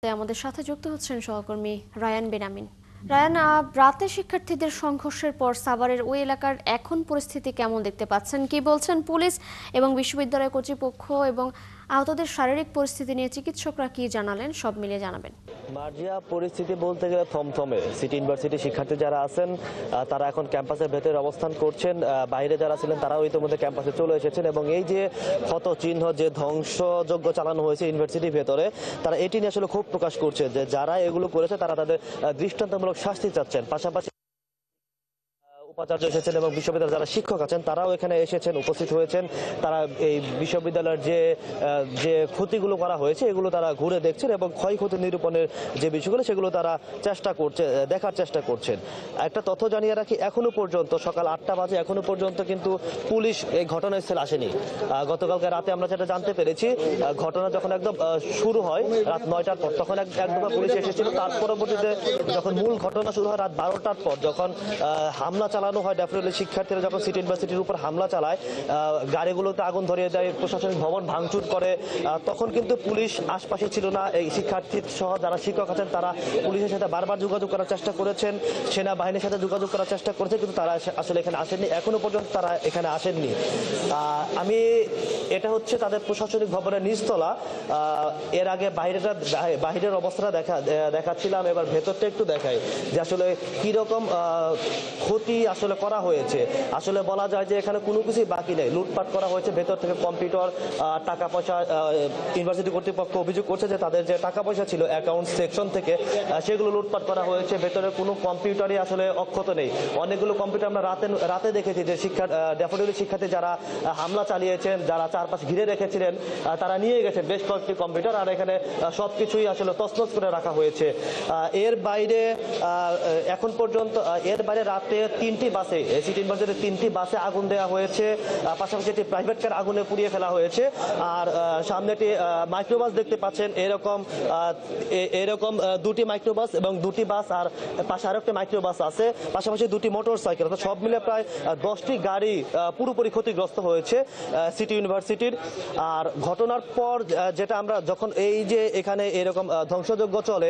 আমাদের সাথে যুক্ত হচ্ছেন সহকর্মী রায়ান বেনামিন। রায়ান, রাতে শিক্ষার্থীদের সংঘর্ষের পর সাভারের ওই এলাকার এখন পরিস্থিতি কেমন দেখতে পাচ্ছেন? কি বলছেন পুলিশ এবং বিশ্ববিদ্যালয় কর্তৃপক্ষ, এবং আহতদের শারীরিক পরিস্থিতি নিয়ে চিকিৎসকরা কি জানালেন, সব মিলিয়ে জানাবেন। মার্জিয়া, পরিস্থিতি বলতে গেলে থমথমে। সিটি ইউনিভার্সিটি শিক্ষার্থী যারা আছেন তারা এখন ক্যাম্পাসের ভেতরে অবস্থান করছেন। বাইরে যারা ছিলেন তারাও ইতিমধ্যে ক্যাম্পাসে চলে এসেছেন এবং এই যে ক্ষত চিহ্ন, যে ধ্বংসযজ্ঞ চালানো হয়েছে ইউনিভার্সিটির ভেতরে, তারা এটি নিয়ে আসলে ক্ষোভ প্রকাশ করছে যে যারা এগুলো করেছে তারা তাদের দৃষ্টান্তমূলক শাস্তি চাচ্ছেন। পাশাপাশি উপাচার্য এসেছেন এবং বিশ্ববিদ্যালয়ের যারা শিক্ষক আছেন তারাও এখানে এসেছেন, উপস্থিত হয়েছেন। তারা এই বিশ্ববিদ্যালয়ের যে ক্ষতিগুলো করা হয়েছে এগুলো তারা ঘুরে দেখছেন এবং ক্ষয়ক্ষতি নিরূপণের যে বিষয়গুলো সেগুলো তারা দেখার চেষ্টা করছেন। একটা তথ্য জানিয়ে রাখি, এখনো পর্যন্ত সকাল 8টা বাজে, এখনো পর্যন্ত কিন্তু পুলিশ এই ঘটনাস্থলে আসেনি। গতকালকে রাতে আমরা যেটা জানতে পেরেছি, ঘটনা যখন একদম শুরু হয় রাত 9টার পর, তখন একদম পুলিশ এসেছিল। তার পরবর্তীতে যখন মূল ঘটনা শুরু হয় রাত 12টার পর, যখন হামলা চালানো হয় ড্যাফোডিলের শিক্ষার্থীরা, যখন সিটি ইউনিভার্সিটির উপর হামলা চালায়, গাড়িগুলোতে আগুন ধরিয়ে দেয়, প্রশাসনিক ভবন ভাঙচুর করে, তখন কিন্তু পুলিশ আশপাশে ছিল না। এই শিক্ষার্থী সহ যারা শিক্ষক আছেন তারা পুলিশের সাথে বারবার যোগাযোগ করার চেষ্টা করেছেন, সেনাবাহিনীর সাথে যোগাযোগ করার চেষ্টা করেছে, কিন্তু তারা আসলে এখানে আসেননি। এখনো পর্যন্ত তারা এখানে আসেননি। এটা হচ্ছে তাদের প্রশাসনিক ভবনের নিচতলা। এর আগে বাইরের অবস্থাটা দেখাচ্ছিলাম, এবার ভেতরটা একটু দেখাই যে আসলে কিরকম ক্ষতি আসলে করা হয়েছে। আসলে বলা যায় যে এখানে কোনো কিছুই বাকি নেই, লুটপাট করা হয়েছে। ভেতর থেকে কম্পিউটার, টাকা পয়সা, ইউনিভার্সিটি কর্তৃপক্ষ অভিযোগ করছে যে তাদের যে টাকা পয়সা ছিল অ্যাকাউন্ট সেকশন থেকে, সেগুলো লুটপাট করা হয়েছে। ভেতরে কোনো কম্পিউটারই আসলে অক্ষত নেই। অনেকগুলো কম্পিউটার আমরা রাতে দেখেছি যে ড্যাফোডিলের শিক্ষার্থী যারা হামলা চালিয়েছেন, যারা চারপাশ ঘিরে রেখেছিলেন, তারা নিয়ে গেছেন বেশ কয়েকটি কম্পিউটার, আর এখানে সবকিছুই আসলে তছনছ করে রাখা হয়েছে। এর বাইরে এখন পর্যন্ত রাতে 3টি বাসে, সিটি ইউনিভার্সিটির 3টি বাসে আগুন দেওয়া হয়েছে। পাশাপাশি একটি প্রাইভেট কার আগুনে পুড়িয়ে ফেলা হয়েছে। আর সামনে একটি মাইক্রোবাস দেখতে পাচ্ছেন, এরকম 2টি মাইক্রোবাস এবং 2টি বাস, আর পাশে আরো একটা মাইক্রোবাস আছে, পাশাপাশি 2টি মোটর সাইকেল, সব মিলে প্রায় 10টি গাড়ি পুরোপুরি ক্ষতিগ্রস্ত হয়েছে সিটি ইউনিভার্সিটির। আর ঘটনার পর যেটা আমরা যখন এই যে এখানে এরকম ধ্বংসযজ্ঞ চলে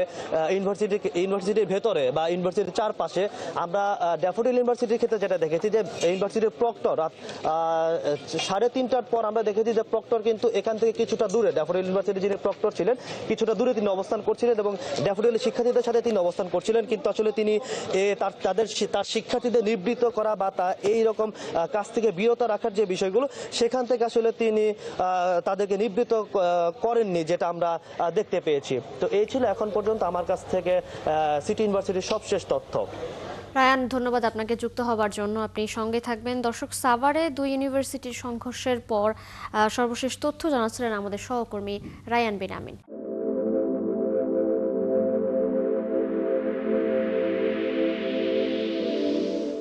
ইউনিভার্সিটির ভেতরে বা ইউনিভার্সিটির চারপাশে, আমরা ড্যাফোডিল ইউনিভার্সিটির ক্ষেত্রে যেটা দেখেছি যে ইউনিভার্সিটির প্রক্টর রাত 3:30টার পর আমরা দেখেছি যে প্রক্টর কিন্তু এখান থেকে কিছুটা দূরে, ড্যাফোডিল ইউনিভার্সিটির যিনি প্রক্টর ছিলেন কিছুটা দূরে তিনি অবস্থান করছিলেন এবং ড্যাফোডিলের শিক্ষার্থীদের সাথে তিনি অবস্থান করছিলেন। কিন্তু আসলে তিনি তার শিক্ষার্থীদের নিবৃত্ত করা বা এইরকম কাজ থেকে বিরত রাখার যে বিষয়গুলো, সেখান থেকে আসলে তিনি তাদেরকে নিবৃত্ত করেননি, যেটা আমরা দেখতে পেয়েছি। তো এই ছিল এখন পর্যন্ত আমার কাছ থেকে সিটি ইউনিভার্সিটির সবশেষ তথ্য। রায়ান, ধন্যবাদ আপনাকে যুক্ত হবার জন্য। আপনি সঙ্গে থাকবেন। দর্শক, সাভারে 2 ইউনিভার্সিটির সংঘর্ষের পর সর্বশেষ তথ্য জানাচ্ছিলেন আমাদের সহকর্মী রায়ান বেনামিন।